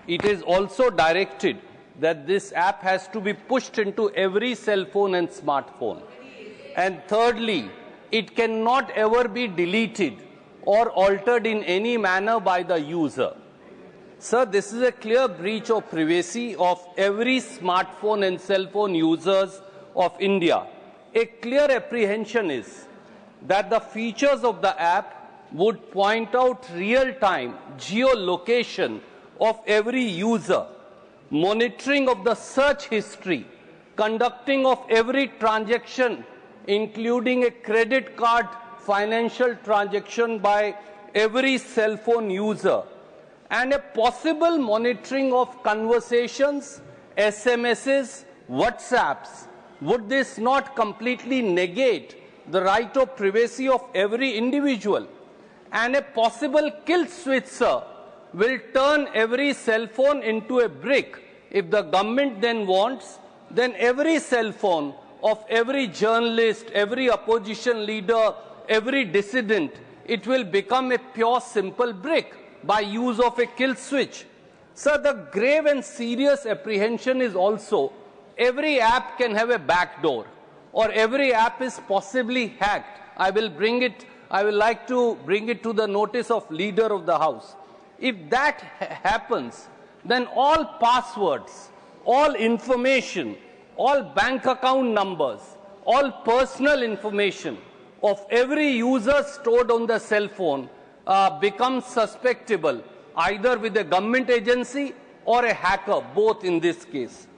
It is also directed that this app has to be pushed into every cell phone and smartphone. And thirdly, it cannot ever be deleted or altered in any manner by the user. Sir, this is a clear breach of privacy of every smartphone and cell phone users of India. a clear apprehension is that the features of the app would point out real-time geolocation of every user, monitoring of the search history, conducting of every transaction, including a credit card financial transaction by every cell phone user, and a possible monitoring of conversations, SMSs, WhatsApps. Would this not completely negate the right of privacy of every individual? And a possible kill switch, sir, will turn every cell phone into a brick. If the government then wants, then every cell phone of every journalist, every opposition leader, every dissident, it will become a pure simple brick by use of a kill switch. Sir, the grave and serious apprehension is also every app can have a backdoor, or every app is possibly hacked. I will like to bring it to the notice of Leader of the House. If that happens, then all passwords, all information, all bank account numbers, all personal information of every user stored on the cell phone becomes suspectable, either with a government agency or a hacker, both in this case.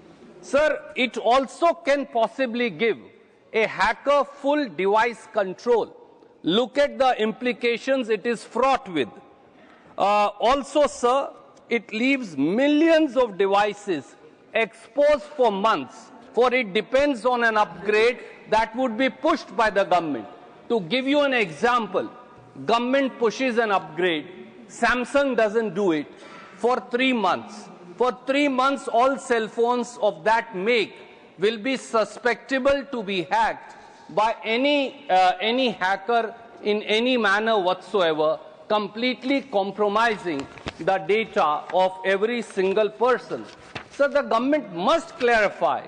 Sir, it also can possibly give a hacker full device control. Look at the implications it is fraught with. Also, sir, it leaves millions of devices exposed for months, for it depends on an upgrade that would be pushed by the government. To give you an example, government pushes an upgrade, Samsung doesn't do it for 3 months. For 3 months, all cell phones of that make will be susceptible to be hacked by any hacker in any manner whatsoever, completely compromising the data of every single person. So the government must clarify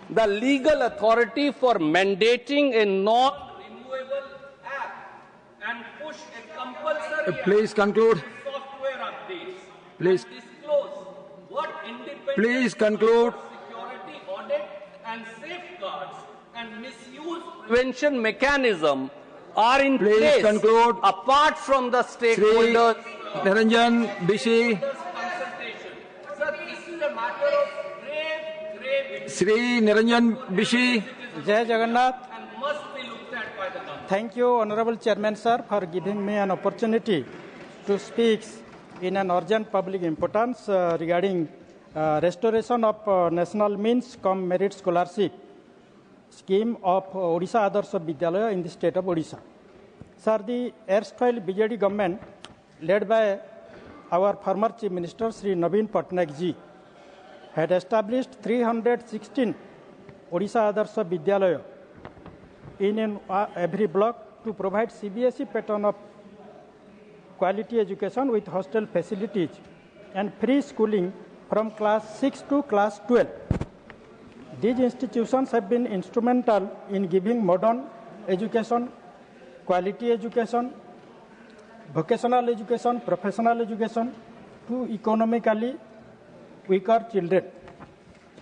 the legal authority for mandating a non-renewable app and push a compulsory Please conclude. software updates. Please. And disclose what independent Please conclude. security audit and safeguards and misuse prevention mechanism are in Please place conclude. apart from the stakeholders. Niranjan Bishi. Sir, this is a matter of grave Sri Niranjan Bishi. Jai Jagannath. and must be looked at by the government. Thank you, Honorable Chairman, sir, for giving me an opportunity to speak in an urgent public importance regarding restoration of national means cum merit scholarship scheme of Odisha Adarsha Vidyalaya in the state of Odisha. Sir, the erstwhile BJD government led by our former Chief Minister Sri Naveen Patnaik ji had established 316 Odisha Adarsha Vidyalaya in every block to provide CBSE pattern of quality education with hostel facilities and free schooling from class 6 to class 12. These institutions have been instrumental in giving modern education, quality education, vocational education, professional education to economically weaker children.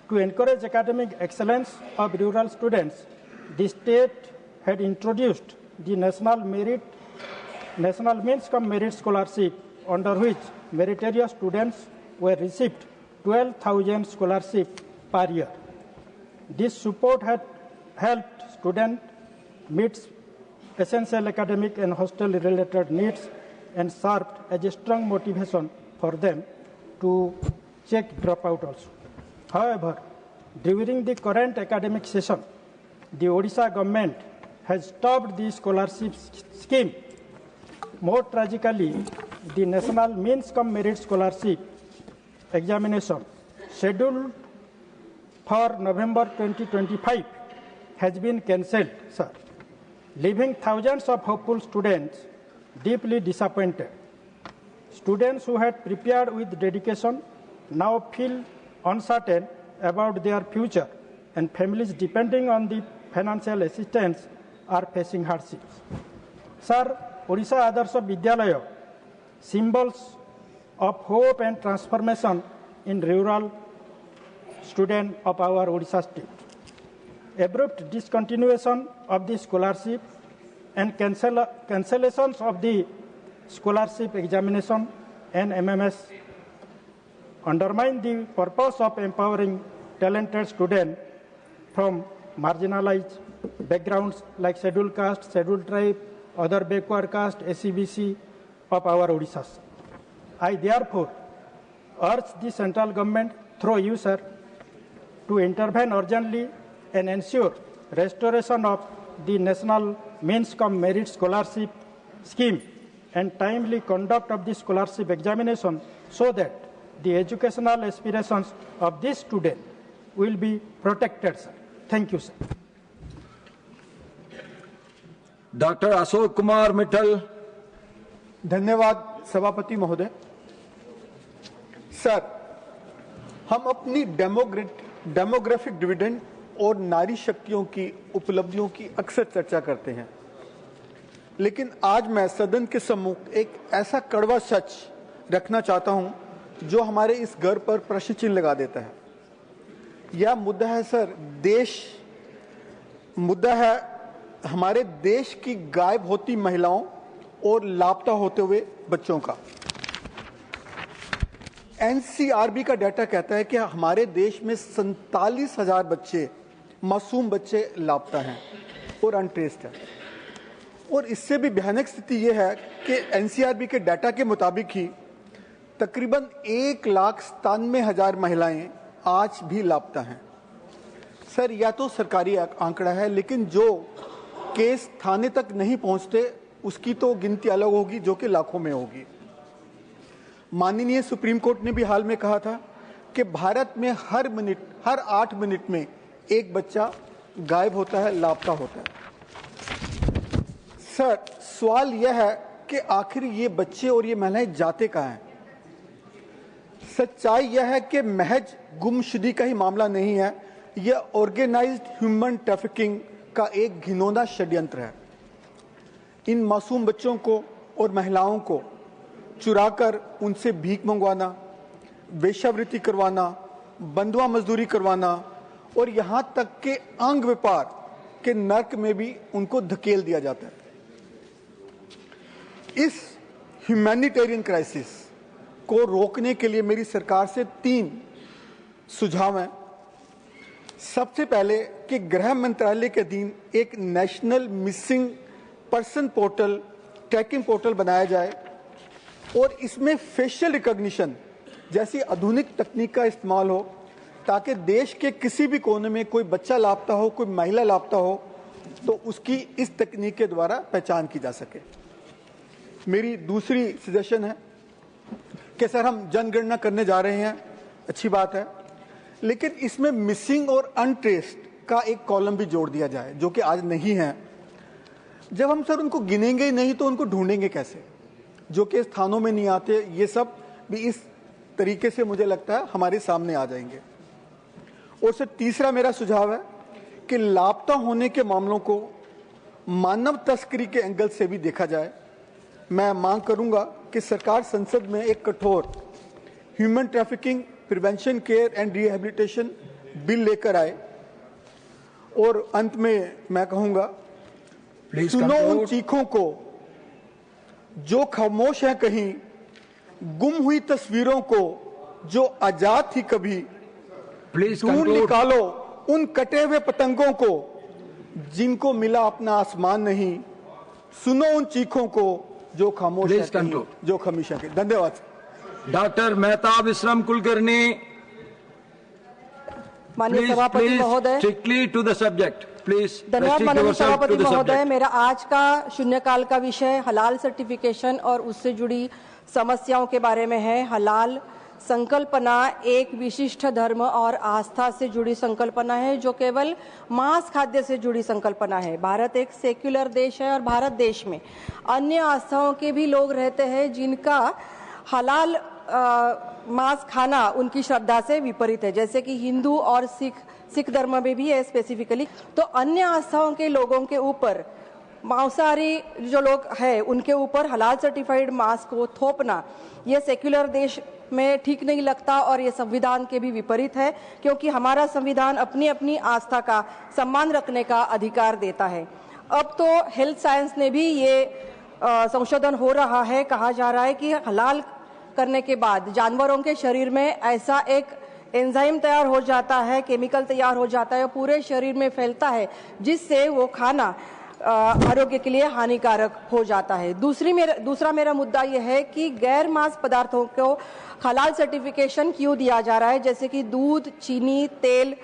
To encourage academic excellence of rural students, the state had introduced the national means cum merit scholarship, under which meritorious students were received 12,000 scholarships per year. This support had helped students meet essential academic and hostel-related needs and served as a strong motivation for them to check dropout also. However, during the current academic session, the Odisha government has stopped the scholarship scheme. More tragically, the national means cum merit scholarship examination scheduled for November 2025 has been cancelled, sir, leaving thousands of hopeful students deeply disappointed. Students who had prepared with dedication now feel uncertain about their future, and families depending on the financial assistance are facing hardships. Sir, Odisha Adarsha Vidyalaya, symbols of hope and transformation in rural students of our Odisha state. abrupt discontinuation of the scholarship and cancellations of the scholarship examination and MMS undermine the purpose of empowering talented students from marginalized backgrounds like scheduled caste, scheduled tribe, other backward caste, SCBC of our Odisha. I therefore urge the central government through you, sir, to intervene urgently and ensure restoration of the National Means Cum Merit Scholarship Scheme and timely conduct of the scholarship examination so that the educational aspirations of this student will be protected, sir. Thank you, sir. Dr. Ashok Kumar Mittal. धन्यवाद सभापति महोदय। Sir, हम अपनी demographic dividend और नारी शक्तियों की उपलब्धियों की अक्सर चर्चा करते हैं, लेकिन आज मैं सदन के सम्मुख एक ऐसा कड़वा सच रखना चाहता हूं जो हमारे इस घर पर प्रश्न चिन्ह लगा देता है। यह मुद्दा है सर, मुद्दा है हमारे देश की गायब होती महिलाओं और लापता होते हुए बच्चों का। एनसीआरबी का डाटा कहता है कि हमारे देश में 47,000 बच्चे, मासूम बच्चे लापता हैं और अनट्रेस्ड हैं। और इससे भी भयानक स्थिति यह है कि एनसीआरबी के डाटा के मुताबिक ही तकरीबन 1,97,000 महिलाएं आज भी लापता हैं। सर, यह तो सरकारी आंकड़ा है, लेकिन जो केस थाने तक नहीं पहुंचते उसकी तो गिनती अलग होगी, जो कि लाखों में होगी। माननीय सुप्रीम कोर्ट ने भी हाल में कहा था कि भारत में हर 8 मिनट में एक बच्चा गायब होता है, लापता होता है। सर, सवाल यह है कि आखिर ये बच्चे और ये महिलाएं जाते कहाँ हैं? सच्चाई यह है कि महज गुमशुदगी का ही मामला नहीं है, यह ऑर्गेनाइज्ड ह्यूमन ट्रैफिकिंग का एक घिनौना षड्यंत्र है। इन मासूम बच्चों को और महिलाओं को चुराकर उनसे भीख मंगवाना, वेश्यावृत्ति करवाना, बंधुआ मजदूरी करवाना और यहां तक के अंग व्यापार के नर्क में भी उनको धकेल दिया जाता है। इस ह्यूमैनिटेरियन क्राइसिस को रोकने के लिए मेरी सरकार से 3 सुझाव हैं। सबसे पहले कि गृह मंत्रालय के अधीन एक national missing person portal, tracking portal बनाया जाए और इसमें फेशियल रिकॉग्निशन जैसी आधुनिक तकनीक का इस्तेमाल हो, ताकि देश के किसी भी कोने में कोई बच्चा लापता हो, कोई महिला लापता हो, तो उसकी इस तकनीक के द्वारा पहचान की जा सके। मेरी दूसरी सजेशन है कि सर, हम जनगणना करने जा रहे हैं, अच्छी बात है, लेकिन इसमें मिसिंग और अनट्रेस्ड का एक कॉलम भी जोड़ दिया जाए, जो कि आज नहीं है। जब हम सर उनको गिनेंगे ही नहीं तो उनको ढूंढेंगे कैसे? जो कि स्थानों में नहीं आते, ये सब भी इस तरीके से मुझे लगता है हमारे सामने आ जाएंगे। और सर, तीसरा मेरा सुझाव है कि लापता होने के मामलों को मानव तस्करी के एंगल से भी देखा जाए। मैं मांग करूंगा कि सरकार संसद में एक कठोर human trafficking prevention, care and rehabilitation bill लेकर आए। और अंत में मैं कहूंगा, सुनो उन चीखों को जो खामोश है कहीं, गुम हुई तस्वीरों को जो आजाद थी कभी, ढूंढ निकालो उन कटे हुए पतंगों को जिनको मिला अपना आसमान नहीं। सुनो उन चीखों को जो खामोश है कहीं, जो खामोश है। धन्यवाद। डॉक्टर मेहता विश्राम कुलकर्णी। माननीय सभापति महोदय, strictly to the subject please. धन्यवाद माननीय सभापति महोदय। मेरा आज का शून्यकाल का विषय हलाल सर्टिफिकेशन और उससे जुड़ी समस्याओं के बारे में है। हलाल संकल्पना एक विशिष्ट धर्म और आस्था से जुड़ी संकल्पना है, जो केवल मांस खाद्य से जुड़ी संकल्पना है। भारत एक सेक्युलर देश है और भारत देश में अन्य आस्थाओं के भी लोग रहते हैं जिनका हलाल मांस खाना उनकी श्रद्धा से विपरीत है, जैसे कि हिंदू और सिख धर्म में भी है स्पेसिफिकली। तो अन्य आस्थाओं के लोगों के ऊपर, मांसाहारी जो लोग हैं उनके ऊपर हलाल सर्टिफाइड मांस को थोपना, ये सेक्युलर देश में ठीक नहीं लगता और ये संविधान के भी विपरीत है, क्योंकि हमारा संविधान अपनी अपनी आस्था का सम्मान रखने का अधिकार देता है। अब तो हेल्थ साइंस ने भी ये संशोधन हो रहा है, कहा जा रहा है कि हलाल करने के बाद जानवरों के शरीर में ऐसा एक एंजाइम तैयार हो जाता है, केमिकल तैयार हो जाता है, पूरे शरीर में फैलता है, जिससे वो खाना आरोग्य के लिए हानिकारक हो जाता है। दूसरा मेरा मुद्दा यह है कि गैर मांस पदार्थों को हलाल सर्टिफिकेशन क्यों दिया जा रहा है, जैसे कि दूध, चीनी, तेल,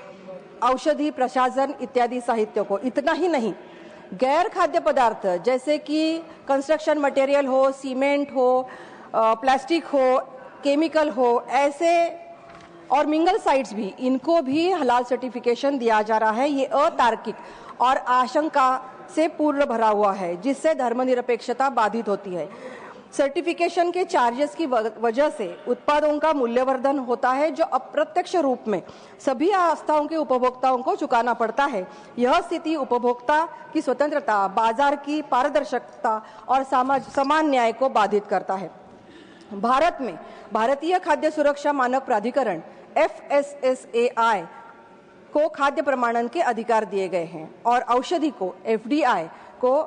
औषधि, प्रसाधन इत्यादि साहित्यों को। इतना ही नहीं, गैर खाद्य पदार्थ जैसे कि कंस्ट्रक्शन मटेरियल हो, सीमेंट हो, प्लास्टिक हो, केमिकल हो, ऐसे और मिंगल साइट्स भी, इनको भी हलाल सर्टिफिकेशन दिया जा रहा है। ये अतार्किक और आशंका से पूर्ण भरा हुआ है, जिससे धर्मनिरपेक्षता बाधित होती है। सर्टिफिकेशन के चार्जेस की वजह से उत्पादों का मूल्यवर्धन होता है, जो अप्रत्यक्ष रूप में सभी आस्थाओं के उपभोक्ताओं को चुकाना पड़ता है। यह स्थिति उपभोक्ता की स्वतंत्रता, बाजार की पारदर्शिता और समान न्याय को बाधित करता है। भारत में भारतीय खाद्य सुरक्षा मानक प्राधिकरण FSSAI को खाद्य प्रमाणन के अधिकार दिए गए हैं और औषधि को FDI को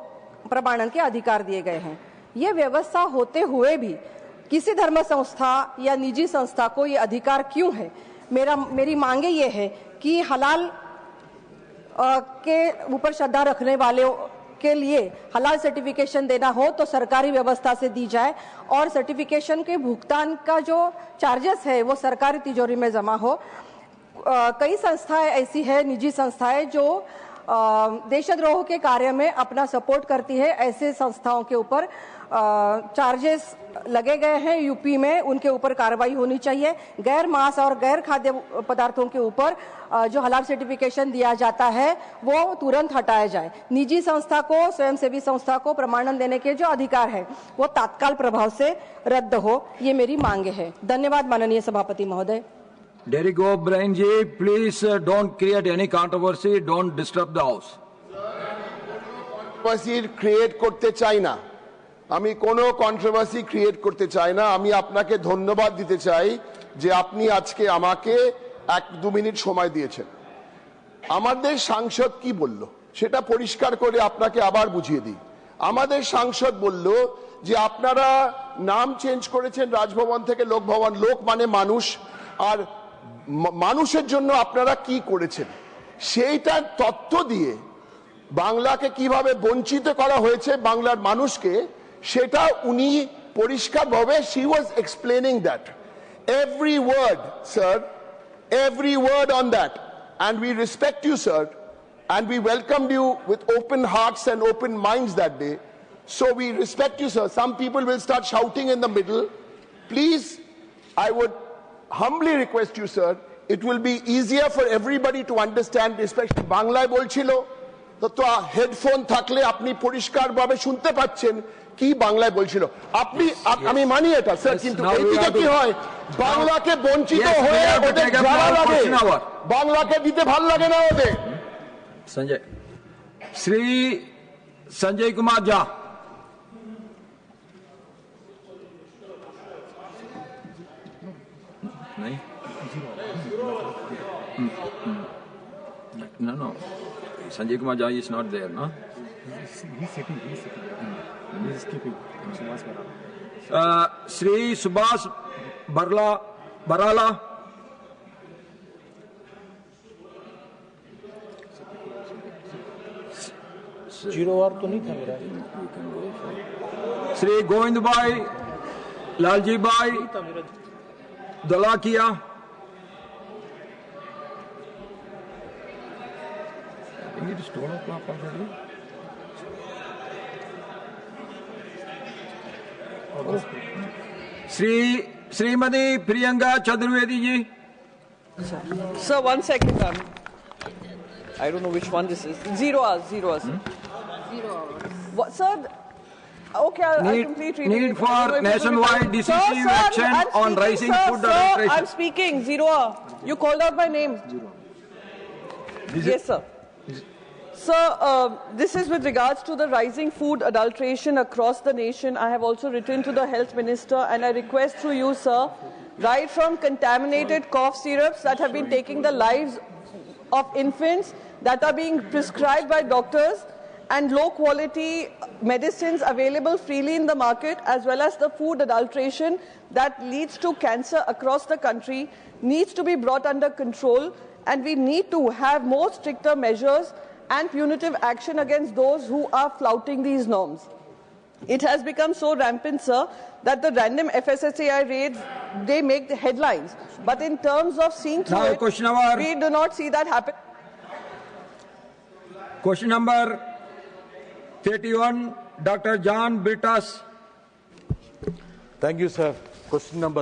प्रमाणन के अधिकार दिए गए हैं। ये व्यवस्था होते हुए भी किसी धर्म संस्था या निजी संस्था को ये अधिकार क्यों है? मेरी मांगे ये है कि हलाल के ऊपर श्रद्धा रखने वाले के लिए हलाल सर्टिफिकेशन देना हो तो सरकारी व्यवस्था से दी जाए और सर्टिफिकेशन के भुगतान का जो चार्जेस है वो सरकारी तिजोरी में जमा हो। कई संस्थाएं ऐसी है, निजी संस्थाएं, जो देशद्रोह के कार्य में अपना सपोर्ट करती है। ऐसे संस्थाओं के ऊपर चार्जेस लगे गए हैं यूपी में, उनके ऊपर कार्रवाई होनी चाहिए। गैर मांस और गैर खाद्य पदार्थों के ऊपर जो हलाल सर्टिफिकेशन दिया जाता है वो तुरंत हटाया जाए। निजी संस्था को, स्वयंसेवी संस्था को प्रमाणन देने के जो अधिकार है वो तत्काल प्रभाव से रद्द हो, ये मेरी मांगे है। धन्यवाद माननीय सभापति महोदय। Derek O'Brien ji, please don't create any controversy, don't disturb the house. Create করতে চাই না, আমি কোনো কন্ট্রোভার্সি ক্রিয়েট করতে চাই না। আমি আপনাকে ধন্যবাদ দিতে চাই যে আপনি আজকে আমাকে 1-2 মিনিট সময় দিয়েছেন। আমাদের সাংসদ কি বলল সেটা পরিষ্কার করে আপনাকে আবার বুঝিয়ে দিই। আমাদের সাংসদ বলল যে আপনারা নাম চেঞ্জ করেছেন রাজভবন থেকে লোকভবন, লোক মানে মানুষ, আর মানুষের জন্য আপনারা কি করেছেন সেইটার তথ্য দিয়ে বাংলাকে কিভাবে বঞ্চিত করা হয়েছে বাংলার মানুষকে, সেটা উনি পরিষ্কারভাবে she was explaining that every word sir, every word on that, and we respect you sir, and we welcomed you with open hearts and open minds that day, so we respect you sir. Some people will start shouting in the middle. Please, I would humbly request you sir, it will be easier for everybody to understand, especially বাংলায় বলছিল তো headphone থাকলে আপনি পরিষ্কারভাবে শুনতে পাচ্ছেন কি বাংলায় বলছিল আপনি। আমি মানি এটা স্যার, কিন্তু এইদিকে কি হয় বাংলাকে বঞ্চিত হয়ে ওদের জ্বালা লাগে, বাংলাকে দিতে ভাল লাগে না ওদের। संजय श्री संजय कुमार झा। नहीं no Sanjay Kumar Jha is not there, no? He's sitting. He's skipping. Subhas Barala. Shri Subhas Barala. Zero hour तो नहीं था मेरा। श्री गोविंद भाई, लालजी भाई दलाकिया। Shrimati Priyanka Chaturvedi ji. Sir, 1 second. I don't know which one this is. 0 hours. 0 hours. What, sir? Okay, I'll complete reading. Need for nationwide decisive action on rising food adulteration. I'm speaking. 0 hour. You called out my name. Yes, sir. Sir, this is with regards to the rising food adulteration across the nation. I have also written to the Health Minister, and I request through you, sir, right from contaminated cough syrups that have been taking the lives of infants that are being prescribed by doctors, and low quality medicines available freely in the market, as well as the food adulteration that leads to cancer across the country, needs to be brought under control, and we need to have more stricter measures and punitive action against those who are flouting these norms. It has become so rampant, sir, that the random FSSAI raids, they make the headlines. But in terms of seeing through it, we do not see that happen. Question number 31, Dr. John Brittas. Thank you, sir. Question number